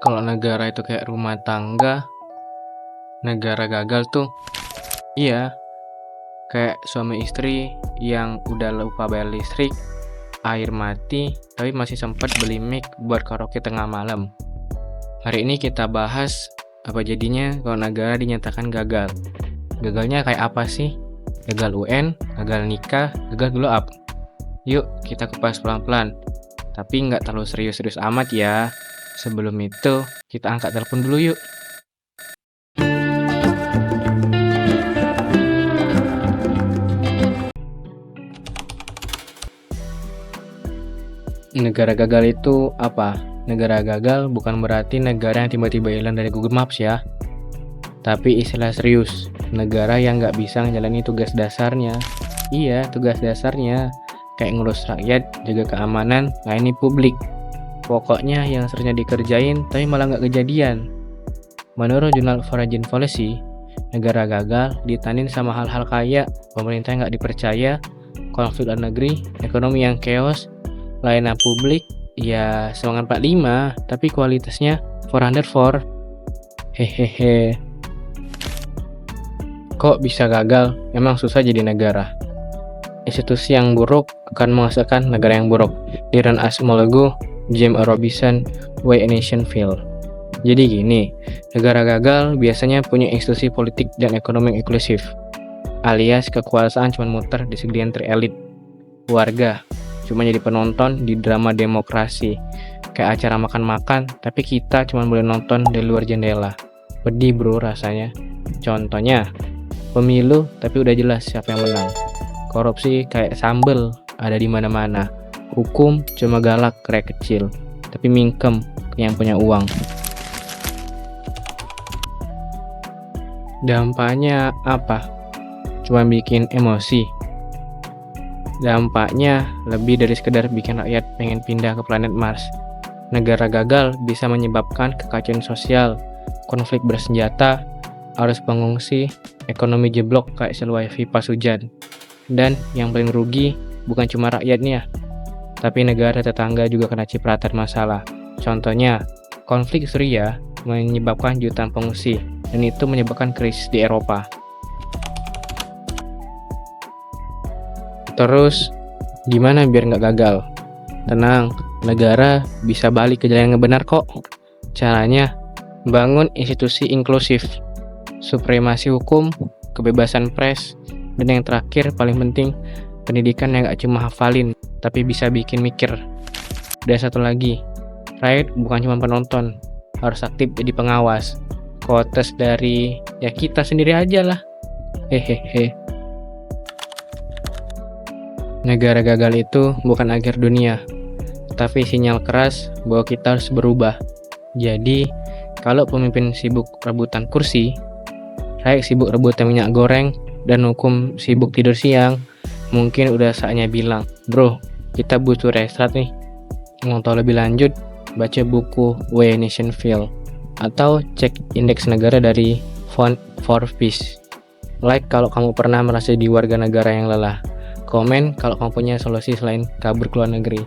Kalau negara itu kayak rumah tangga, negara gagal tuh, iya, kayak suami istri yang udah lupa bayar listrik, air mati, tapi masih sempat beli mic buat karaoke tengah malam. Hari ini kita bahas apa jadinya kalau negara dinyatakan gagal. Gagalnya kayak apa sih? Gagal UN, gagal nikah, gagal glow up. Yuk kita kupas pelan-pelan, tapi nggak terlalu serius-serius amat ya. Sebelum itu, kita angkat telepon dulu yuk. Negara gagal itu apa? Negara gagal bukan berarti negara yang tiba-tiba hilang dari Google Maps ya. Tapi istilah serius, negara yang nggak bisa menjalani tugas dasarnya. Iya, tugas dasarnya. Kayak ngurus rakyat, jaga keamanan, layani publik. Pokoknya yang seharusnya dikerjain, tapi malah nggak kejadian. Menurut jurnal Foreign Policy, negara gagal ditanding sama hal-hal kayak pemerintah nggak dipercaya, konflik luar negeri, ekonomi yang chaos, layanan publik, ya semangat 45, tapi kualitasnya 404. Hehehe. Kok bisa gagal? Emang susah jadi negara. Institusi yang buruk akan menghasilkan negara yang buruk. Diran Asmolego, James Robinson, Why a Nation Fail. Jadi gini, negara gagal biasanya punya institusi politik dan ekonomi yang inklusif, alias kekuasaan cuma muter di segelintir elit. Warga cuma jadi penonton di drama demokrasi, kayak acara makan-makan, tapi kita cuma boleh nonton dari luar jendela. Pedih bro rasanya. Contohnya, pemilu tapi udah jelas siapa yang menang. Korupsi kayak sambel ada di mana-mana. Hukum cuma galak kayak kecil, tapi mingkem yang punya uang. Dampaknya apa? Cuma bikin emosi. Dampaknya lebih dari sekedar bikin rakyat pengen pindah ke planet Mars. Negara gagal bisa menyebabkan kekacauan sosial, konflik bersenjata, arus pengungsi, ekonomi jeblok kayak sel wifi pas hujan. Dan yang paling rugi bukan cuma rakyatnya, tapi negara tetangga juga kena cipratan masalah. Contohnya, konflik Suriah menyebabkan jutaan pengungsi, dan itu menyebabkan krisis di Eropa. Terus, gimana biar nggak gagal? Tenang, negara bisa balik ke jalan yang benar kok. Caranya, bangun institusi inklusif, supremasi hukum, kebebasan pers, dan yang terakhir paling penting, pendidikan yang gak cuma hafalin, tapi bisa bikin mikir. Dan satu lagi, rakyat bukan cuma penonton, harus aktif jadi pengawas. Quotes dari ya kita sendiri aja lah. Hehehe. Negara gagal itu bukan akhir dunia, tapi sinyal keras bahwa kita harus berubah. Jadi, kalau pemimpin sibuk rebutan kursi, rakyat sibuk rebutan minyak goreng, dan hukum sibuk tidur siang, mungkin udah saatnya bilang, bro, kita butuh restart nih. Mau tahu lebih lanjut, baca buku Why a Nation Fail, atau cek indeks negara dari Forbes. Like kalau kamu pernah merasa di warga negara yang lelah. Komen kalau kamu punya solusi selain kabur ke luar negeri.